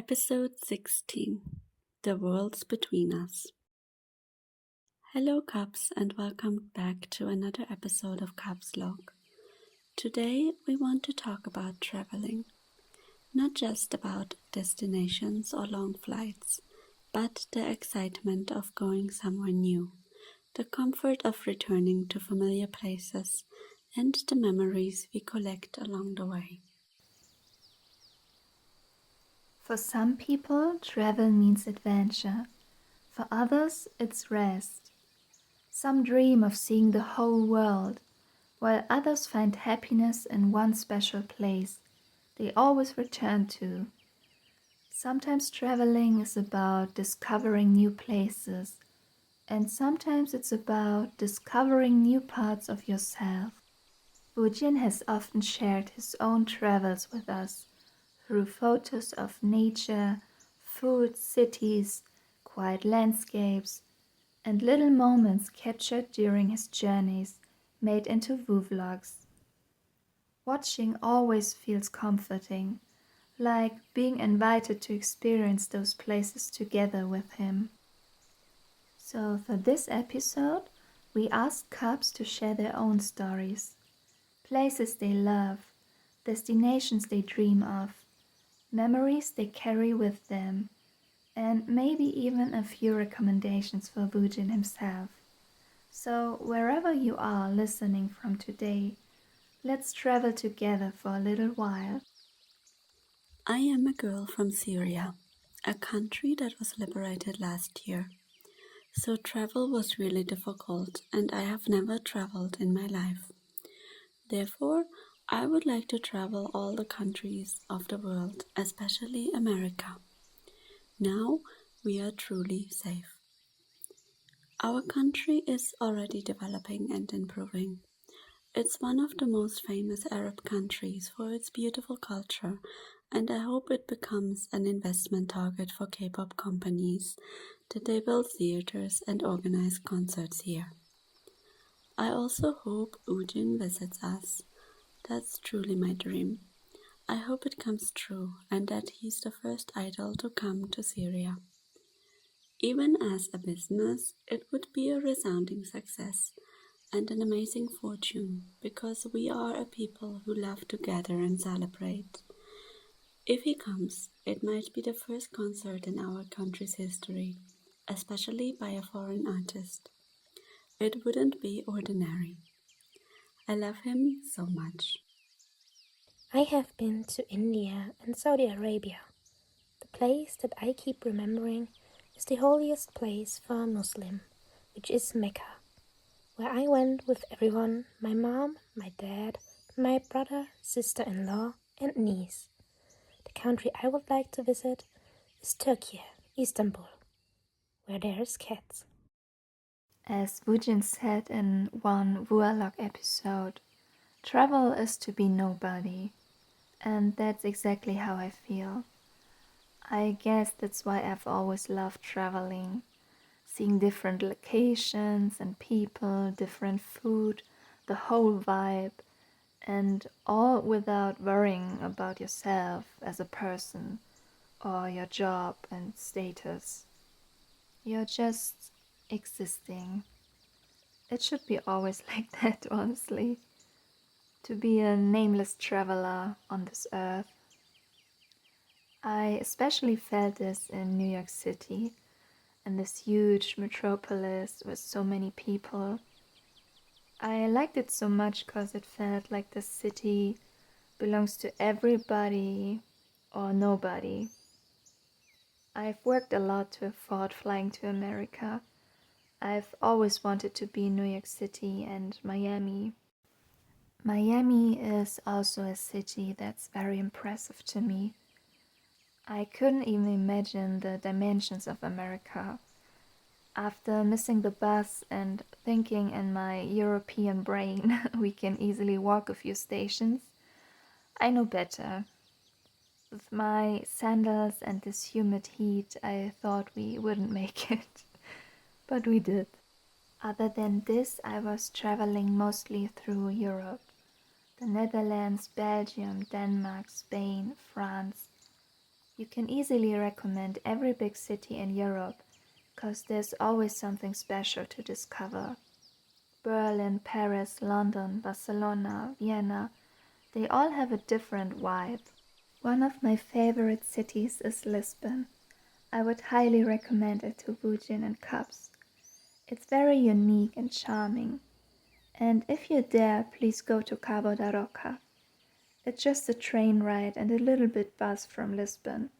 Episode 16 The Worlds Between Us. Hello, Cubs, and welcome back to another episode of Cubslog. Today, we want to talk about traveling. Not just about destinations or long flights, but the excitement of going somewhere new, the comfort of returning to familiar places, and the memories we collect along the way. For some people, travel means adventure. For others, it's rest. Some dream of seeing the whole world, while others find happiness in one special place they always return to. Sometimes traveling is about discovering new places, and sometimes it's about discovering new parts of yourself. Woojin has often shared his own travels with us through photos of nature, food, cities, quiet landscapes, and little moments captured during his journeys made into Woovlogs. Watching always feels comforting, like being invited to experience those places together with him. So for this episode, we asked Cubs to share their own stories, places they love, destinations they dream of, memories they carry with them, and maybe even a few recommendations for Woojin himself. So wherever you are listening from today, let's travel together for a little while. I am a girl from Syria, a country that was liberated last year. So travel was really difficult and I have never traveled in my life. Therefore, I would like to travel all the countries of the world, especially America. Now we are truly safe. Our country is already developing and improving. It's one of the most famous Arab countries for its beautiful culture, and I hope it becomes an investment target for K-pop companies that they build theaters and organize concerts here. I also hope Woojin visits us. That's truly my dream. I hope it comes true and that he's the first idol to come to Syria. Even as a business, it would be a resounding success and an amazing fortune because we are a people who love to gather and celebrate. If he comes, it might be the first concert in our country's history, especially by a foreign artist. It wouldn't be ordinary. I love him so much. I have been to India and Saudi Arabia. The place that I keep remembering is the holiest place for a Muslim, which is Mecca, where I went with everyone, my mom, my dad, my brother, sister-in-law, and niece. The country I would like to visit is Turkey, Istanbul, where there's cats. As Woojin said in one Wooalog episode, travel is to be nobody, and that's exactly how I feel. I guess that's why I've always loved traveling, seeing different locations and people, different food, the whole vibe, and all without worrying about yourself as a person or your job and status. You're just existing. It should be always like that, honestly. To be a nameless traveler on this earth. I especially felt this in New York City, in this huge metropolis with so many people. I liked it so much because it felt like the city belongs to everybody or nobody. I've worked a lot to afford flying to America. I've always wanted to be in New York City and Miami. Miami is also a city that's very impressive to me. I couldn't even imagine the dimensions of America. After missing the bus and thinking in my European brain we can easily walk a few stations, I know better. With my sandals and this humid heat, I thought we wouldn't make it, but we did. Other than this, I was traveling mostly through Europe. The Netherlands, Belgium, Denmark, Spain, France. You can easily recommend every big city in Europe, because there's always something special to discover. Berlin, Paris, London, Barcelona, Vienna, they all have a different vibe. One of my favorite cities is Lisbon. I would highly recommend it to Woojin and Cubs. It's very unique and charming. And if you're there, please go to Cabo da Roca. It's just a train ride and a little bit bus from Lisbon.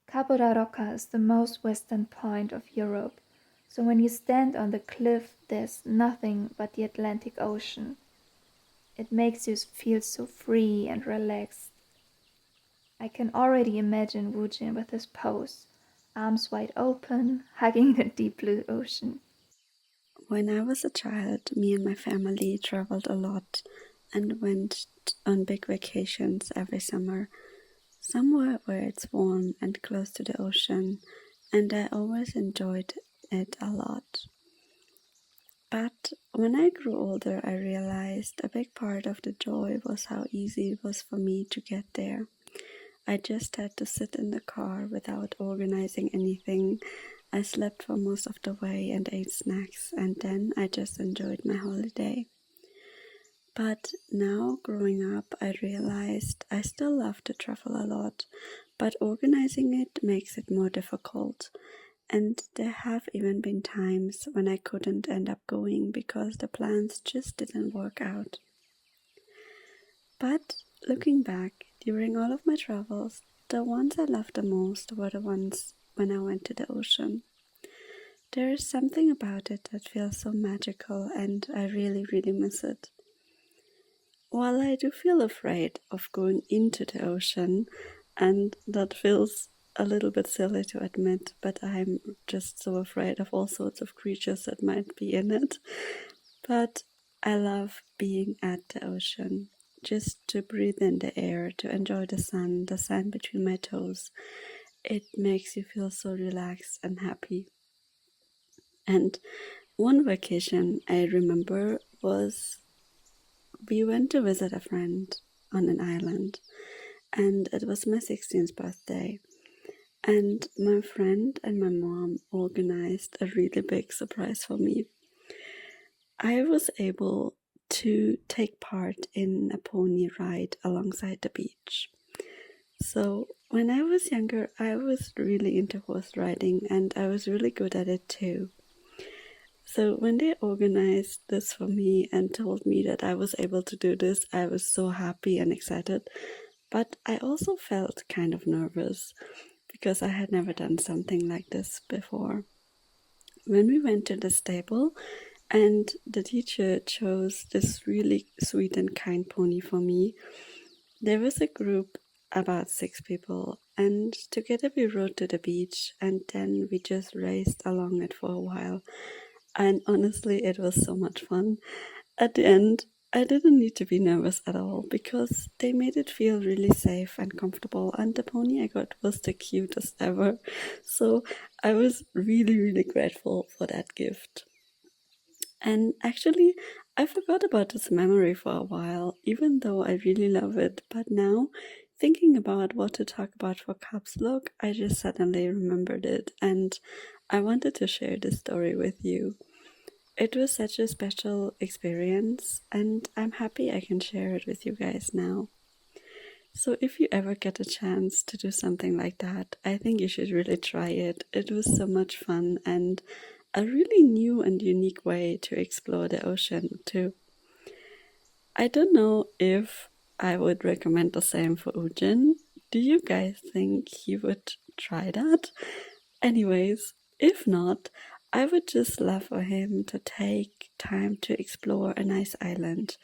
Cabo da Roca is the most western point of Europe, so when you stand on the cliff, there's nothing but the Atlantic Ocean. It makes you feel so free and relaxed. I can already imagine Woojin with his pose, arms wide open, hugging the deep blue ocean. When I was a child, me and my family traveled a lot and went on big vacations every summer, somewhere where it's warm and close to the ocean, and I always enjoyed it a lot. But when I grew older, I realized a big part of the joy was how easy it was for me to get there. I just had to sit in the car without organizing anything. I slept for most of the way and ate snacks, and then I just enjoyed my holiday. But now, growing up, I realized I still love to travel a lot, but organizing it makes it more difficult. And there have even been times when I couldn't end up going because the plans just didn't work out. But looking back, during all of my travels, the ones I loved the most were the ones when I went to the ocean. There is something about it that feels so magical, and I really, really miss it. While I do feel afraid of going into the ocean, and that feels a little bit silly to admit, but I'm just so afraid of all sorts of creatures that might be in it. But I love being at the ocean, just to breathe in the air, to enjoy the sand between my toes. It makes you feel so relaxed and happy. And one vacation I remember was we went to visit a friend on an island, and it was my 16th birthday. And my friend and my mom organized a really big surprise for me. I was able to take part in a pony ride alongside the beach. So when I was younger, I was really into horse riding, and I was really good at it too. So when they organized this for me and told me that I was able to do this, I was so happy and excited. But I also felt kind of nervous because I had never done something like this before. When we went to the stable and the teacher chose this really sweet and kind pony for me, there was a group about 6 people, and together we rode to the beach, and then we just raced along it for a while. And honestly, it was so much fun. At the end, I didn't need to be nervous at all because they made it feel really safe and comfortable, and the pony I got was the cutest ever. So I was really, really grateful for that gift. And actually, I forgot about this memory for a while, even though I really love it. But now, thinking about what to talk about for Cubslog, I just suddenly remembered it, and I wanted to share this story with you. It was such a special experience, and I'm happy I can share it with you guys now. So if you ever get a chance to do something like that, I think you should really try it. It was so much fun and a really new and unique way to explore the ocean too. I don't know if I would recommend the same for Woojin. Do you guys think he would try that? Anyways, if not, I would just love for him to take time to explore a nice island,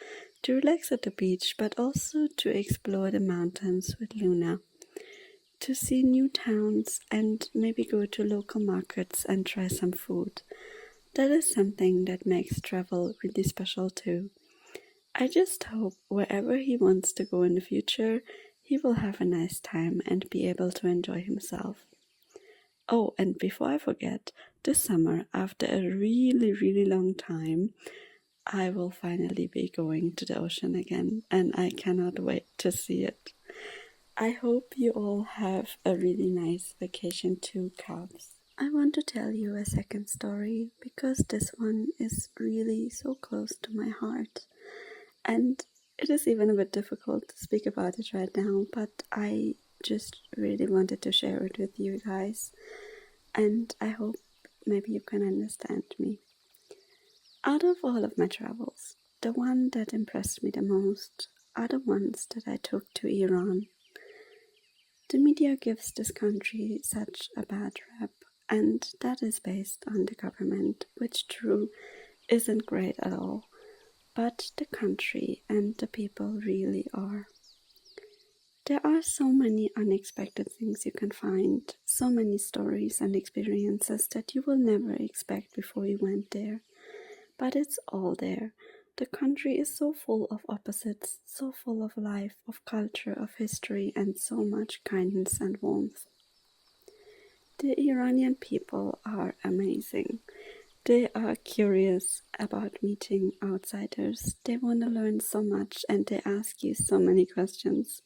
to relax at the beach, but also to explore the mountains with Luna, to see new towns and maybe go to local markets and try some food. That is something that makes travel really special too. I just hope wherever he wants to go in the future, he will have a nice time and be able to enjoy himself. Oh, and before I forget, this summer, after a really, really long time, I will finally be going to the ocean again, and I cannot wait to see it. I hope you all have a really nice vacation too, Cubs. I want to tell you a second story because this one is really so close to my heart. And it is even a bit difficult to speak about it right now, but I just really wanted to share it with you guys. And I hope maybe you can understand me. Out of all of my travels, the one that impressed me the most are the ones that I took to Iran. The media gives this country such a bad rep, and that is based on the government, which true isn't great at all. But the country and the people really are. There are so many unexpected things you can find, so many stories and experiences that you will never expect before you went there. But it's all there. The country is so full of opposites, so full of life, of culture, of history, and so much kindness and warmth. The Iranian people are amazing. They are curious about meeting outsiders. They want to learn so much and they ask you so many questions.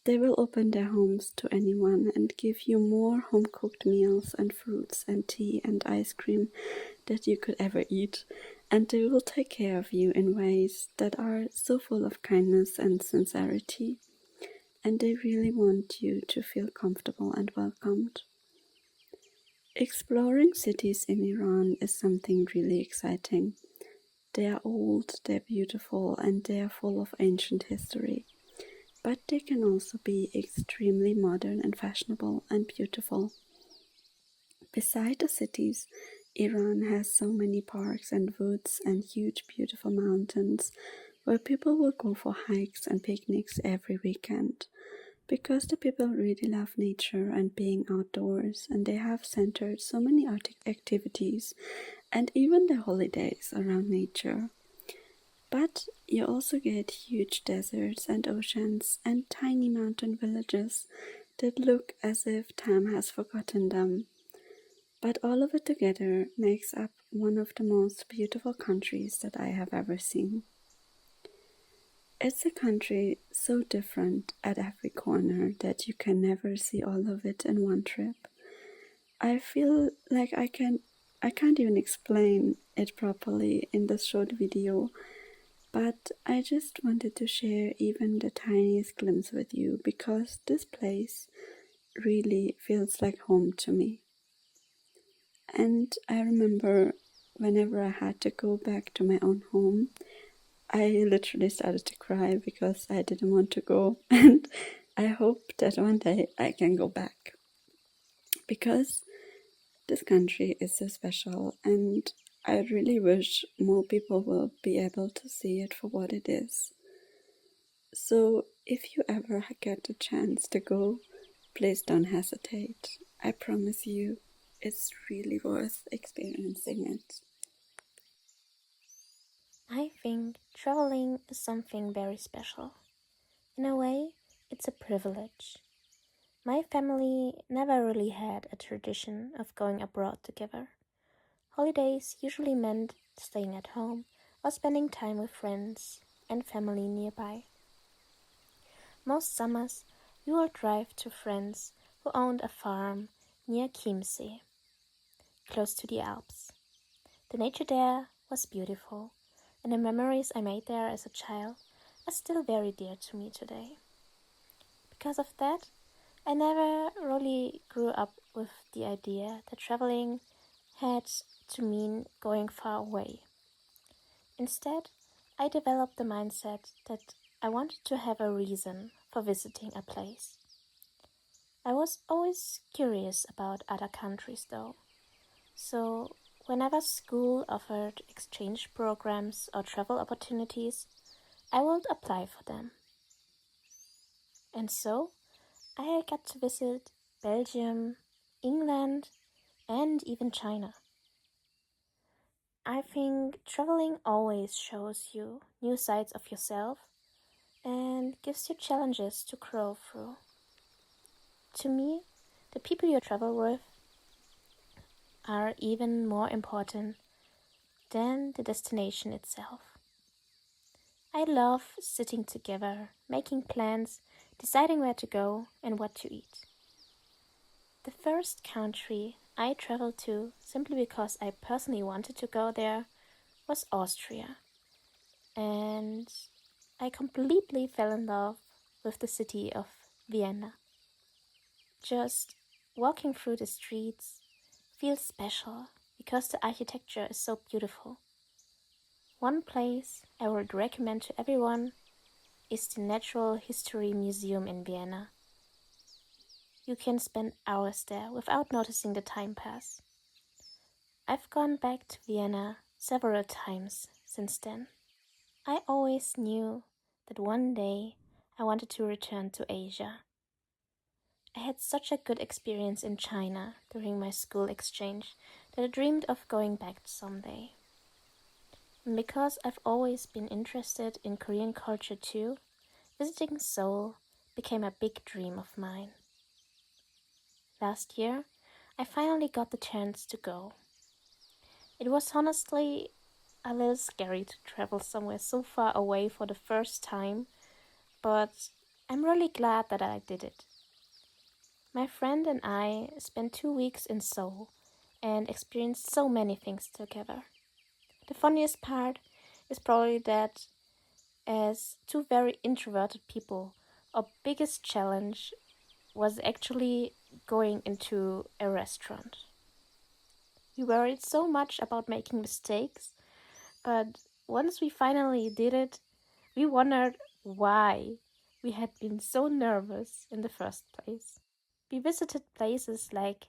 They will open their homes to anyone and give you more home-cooked meals and fruits and tea and ice cream that you could ever eat. And they will take care of you in ways that are so full of kindness and sincerity. And they really want you to feel comfortable and welcomed. Exploring cities in Iran is something really exciting. They are old, they're beautiful, and they are full of ancient history. But they can also be extremely modern and fashionable and beautiful. Beside the cities, Iran has so many parks and woods and huge beautiful mountains where people will go for hikes and picnics every weekend. Because the people really love nature and being outdoors, and they have centered so many activities and even the holidays around nature. But you also get huge deserts and oceans and tiny mountain villages that look as if time has forgotten them. But all of it together makes up one of the most beautiful countries that I have ever seen. It's a country so different at every corner that you can never see all of it in one trip. I feel like I can't even explain it properly in this short video, but I just wanted to share even the tiniest glimpse with you because this place really feels like home to me. And I remember whenever I had to go back to my own home, I literally started to cry because I didn't want to go, and I hope that one day I can go back because this country is so special, and I really wish more people will be able to see it for what it is. So if you ever get the chance to go, please don't hesitate. I promise you, it's really worth experiencing it. I think traveling is something very special. In a way, it's a privilege. My family never really had a tradition of going abroad together. Holidays usually meant staying at home or spending time with friends and family nearby. Most summers, we would drive to friends who owned a farm near Chiemsee, close to the Alps. The nature there was beautiful, and the memories I made there as a child are still very dear to me today. Because of that, I never really grew up with the idea that traveling had to mean going far away. Instead, I developed the mindset that I wanted to have a reason for visiting a place. I was always curious about other countries though, so whenever school offered exchange programs or travel opportunities, I would apply for them. And so, I got to visit Belgium, England, and even China. I think traveling always shows you new sides of yourself and gives you challenges to grow through. To me, the people you travel with are even more important than the destination itself. I love sitting together, making plans, deciding where to go and what to eat. The first country I traveled to, simply because I personally wanted to go there, was Austria. And I completely fell in love with the city of Vienna. Just walking through the streets feels special because the architecture is so beautiful. One place I would recommend to everyone is the Natural History Museum in Vienna. You can spend hours there without noticing the time pass. I've gone back to Vienna several times since then. I always knew that one day I wanted to return to Asia. I had such a good experience in China during my school exchange that I dreamed of going back someday. And because I've always been interested in Korean culture too, visiting Seoul became a big dream of mine. Last year, I finally got the chance to go. It was honestly a little scary to travel somewhere so far away for the first time, but I'm really glad that I did it. My friend and I spent 2 weeks in Seoul and experienced so many things together. The funniest part is probably that as two very introverted people, our biggest challenge was actually going into a restaurant. We worried so much about making mistakes, but once we finally did it, we wondered why we had been so nervous in the first place. We visited places like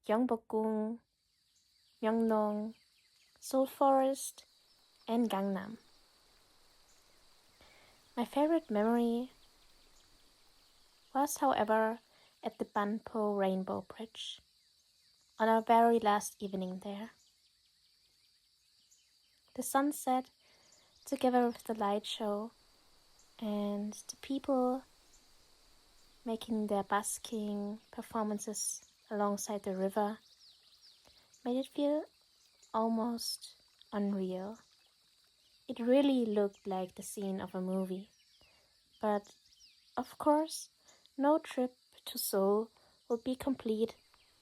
Gyeongbokgung, Myeongdong, Seoul Forest, and Gangnam. My favorite memory was, however, at the Banpo Rainbow Bridge, on our very last evening there. The sunset, together with the light show, and the people making their busking performances alongside the river, made it feel almost unreal. It really looked like the scene of a movie. But, of course, no trip to Seoul would be complete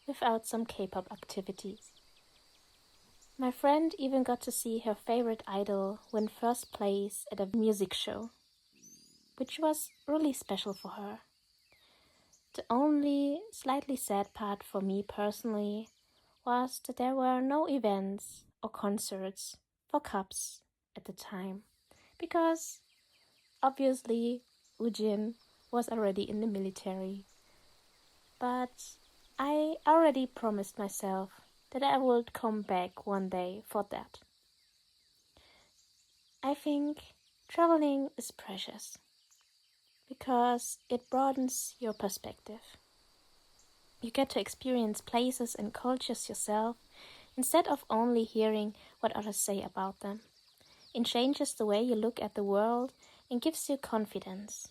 without some K-pop activities. My friend even got to see her favorite idol win first place at a music show, which was really special for her. The only slightly sad part for me personally was that there were no events or concerts for Cubs at the time, because obviously Woojin was already in the military. But I already promised myself that I would come back one day for that. I think traveling is precious because it broadens your perspective. You get to experience places and cultures yourself instead of only hearing what others say about them. It changes the way you look at the world and gives you confidence.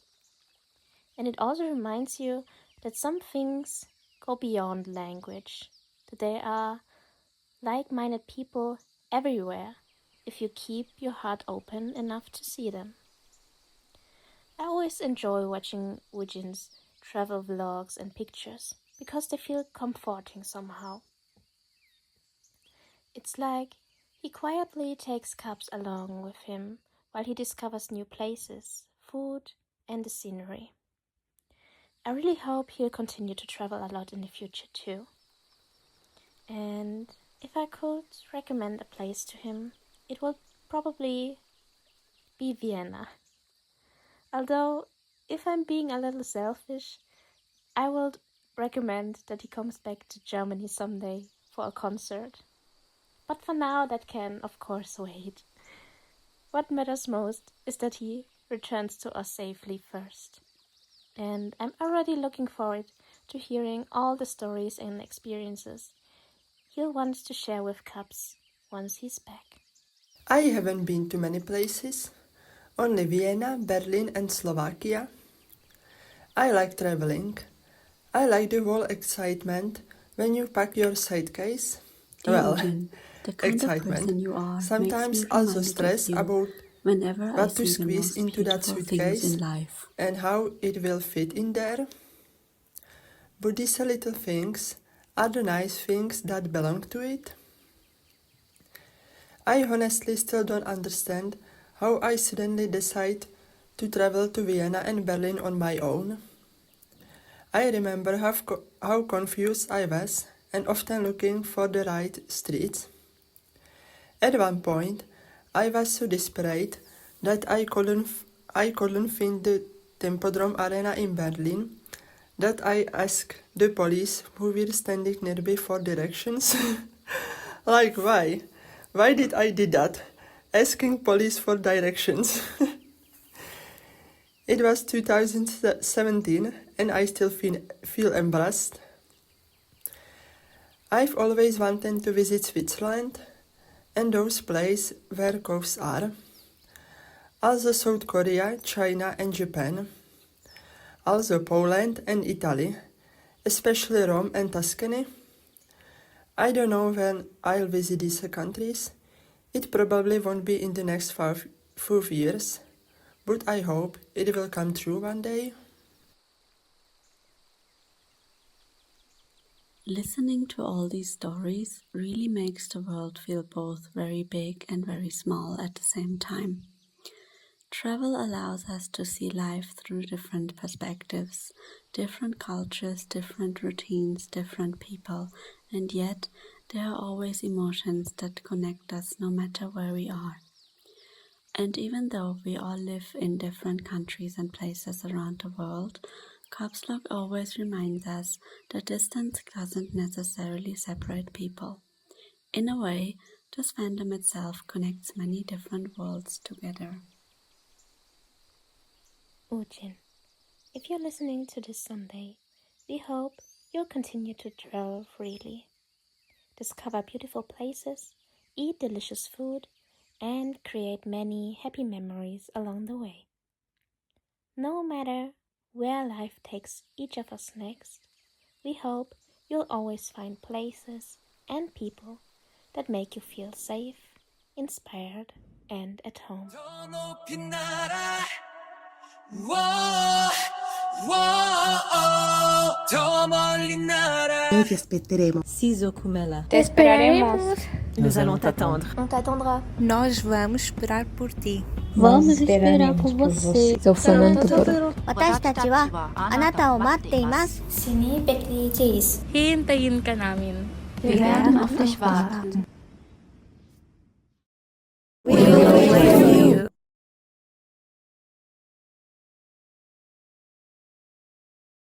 And it also reminds you that some things go beyond language, that there are like-minded people everywhere if you keep your heart open enough to see them. I always enjoy watching Woojin's travel vlogs and pictures because they feel comforting somehow. It's like he quietly takes Cubs along with him while he discovers new places, food, and the scenery. I really hope he'll continue to travel a lot in the future too. And if I could recommend a place to him, it would probably be Vienna. Although, if I'm being a little selfish, I would recommend that he comes back to Germany someday for a concert. But for now, that can, of course, wait. What matters most is that he returns to us safely first. And I'm already looking forward to hearing all the stories and experiences he'll want to share with Cubs once he's back. I haven't been to many places, only Vienna, Berlin and Slovakia. I like traveling. I like the whole excitement when you pack your suitcase. Imogen, the kind of person excitement. you are Sometimes makes me also reminded stress of you about whenever I what to see the squeeze most into that beautiful things suitcase in life. and how it will fit in there. But these little things are the nice things that belong to it. I honestly still don't understand how I suddenly decide to travel to Vienna and Berlin on my own. I remember how confused I was and often looking for the right streets. At one point, I was so desperate that I couldn't find the Tempodrom Arena in Berlin that I asked the police who were standing nearby for directions. Like, why? Why did I do that? Asking police for directions. It was 2017 and I still feel embarrassed. I've always wanted to visit Switzerland and those places where coves are. Also South Korea, China and Japan. Also Poland and Italy, especially Rome and Tuscany. I don't know when I'll visit these countries. It probably won't be in the next 5 years, but I hope it will come true one day. Listening to all these stories really makes the world feel both very big and very small at the same time. Travel allows us to see life through different perspectives, different cultures, different routines, different people, and yet there are always emotions that connect us no matter where we are. And even though we all live in different countries and places around the world, Cubslog always reminds us that distance doesn't necessarily separate people. In a way, this fandom itself connects many different worlds together. Woojin, if you're listening to this Sunday, we hope you'll continue to travel freely, discover beautiful places, eat delicious food, and create many happy memories along the way. No matter where life takes each of us next, we hope you'll always find places and people that make you feel safe, inspired, and at home. Noi ti aspetteremo. 𝓒𝓾𝓫𝓼. Te esperaremos. Nous allons t'attendre. On t'attendra. Nós vamos esperar por ti. Vamos esperar por você. Sofrendo. 私たちはあなたを待っています。 Sini Betty Chase. Hintayin ka namin. Wir werden auf dich warten.